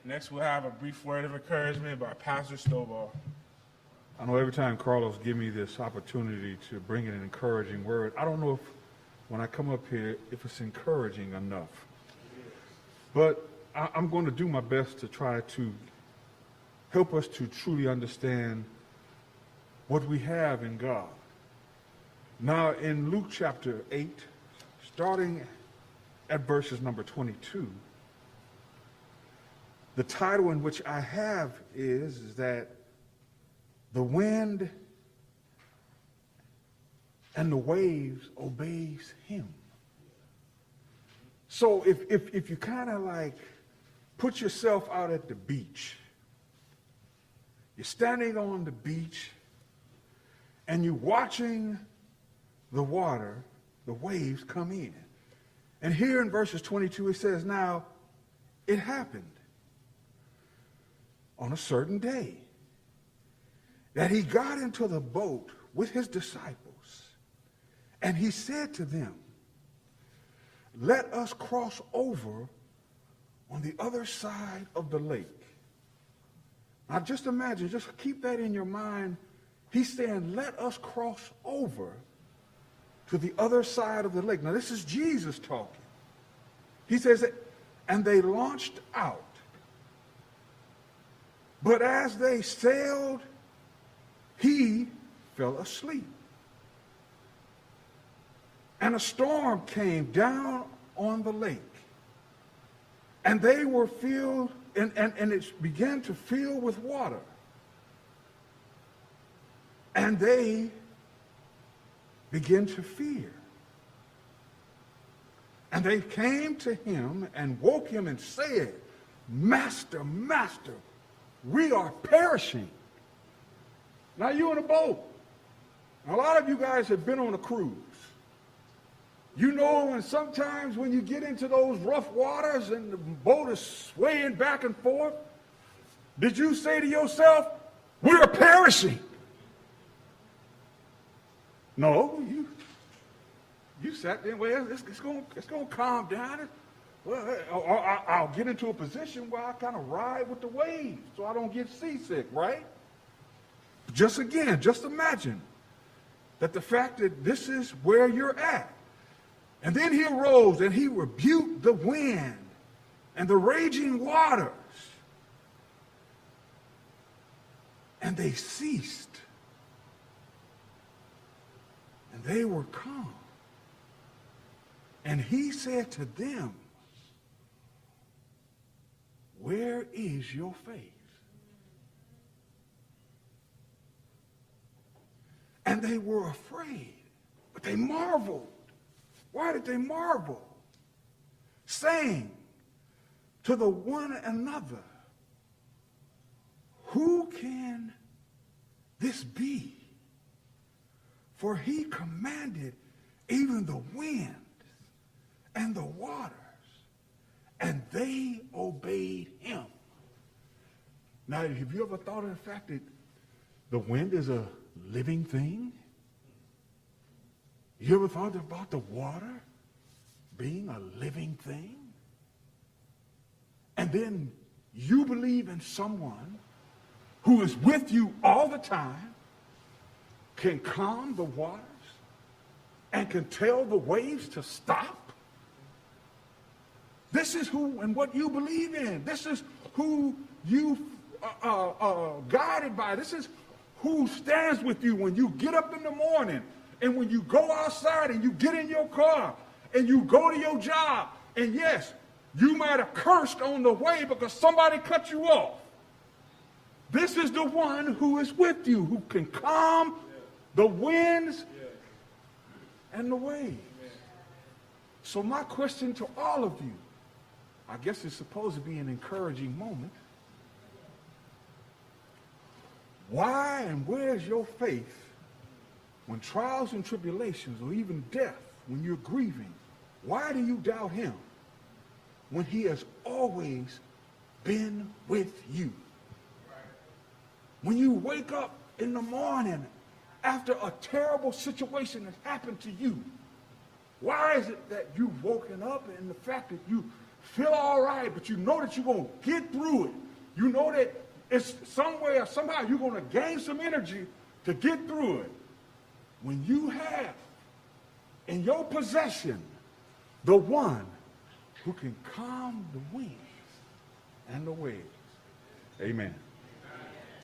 Next, we'll have a brief word of encouragement by Pastor Stovall. I know every time Carlos give me this opportunity to bring in an encouraging word, I don't know if when I come up here, if it's encouraging enough. But I'm going to do my best to try to help us to truly understand what we have in God. Now, in Luke chapter 8, starting at verses number 22, the title in which I have is that the wind and the waves obeys him. So if you kind of like put yourself out at the beach, you're standing on the beach and you're watching the water, the waves come in. And here in verses 22 it says, now it happened on a certain day that he got into the boat with his disciples, and he said to them, let us cross over on the other side of the lake. Now just imagine, just keep that in your mind. He's saying, let us cross over to the other side of the lake. Now this is Jesus talking. He says, and they launched out. But as they sailed, he fell asleep. And a storm came down on the lake. And they were filled, and it began to fill with water. And they began to fear. And they came to him and woke him and said, Master, Master, we are perishing. Now you're in a boat. A lot of you guys have been on a cruise. You know, and sometimes when you get into those rough waters and the boat is swaying back and forth, did you say to yourself, we are perishing? No, you sat there and, well, it's going to calm down. Well, I'll get into a position where I kind of ride with the waves so I don't get seasick, right? Just imagine that the fact that this is where you're at. And then he arose and he rebuked the wind and the raging waters. And they ceased. And they were calm. And he said to them, where is your faith? And they were afraid, but they marveled. Why did they marvel? Saying to the one another, who can this be? For he commanded even the wind and the waters, and they obeyed him. Now, have you ever thought of the fact that the wind is a living thing? You ever thought about the water being a living thing? And then you believe in someone who is with you all the time, can calm the waters, and can tell the waves to stop? This is who and what you believe in. This is who you guided by. This is who stands with you when you get up in the morning and when you go outside and you get in your car and you go to your job. And yes, you might have cursed on the way because somebody cut you off. This is the one who is with you, who can calm the winds and the waves. So my question to all of you, I guess it's supposed to be an encouraging moment. Why and where's your faith when trials and tribulations or even death, when you're grieving? Why do you doubt him when he has always been with you? When you wake up in the morning after a terrible situation has happened to you, why is it that you've woken up and the fact that feel all right, but you know that you're going to get through it. You know that it's somewhere, somehow you're going to gain some energy to get through it. When you have in your possession the one who can calm the winds and the waves. Amen.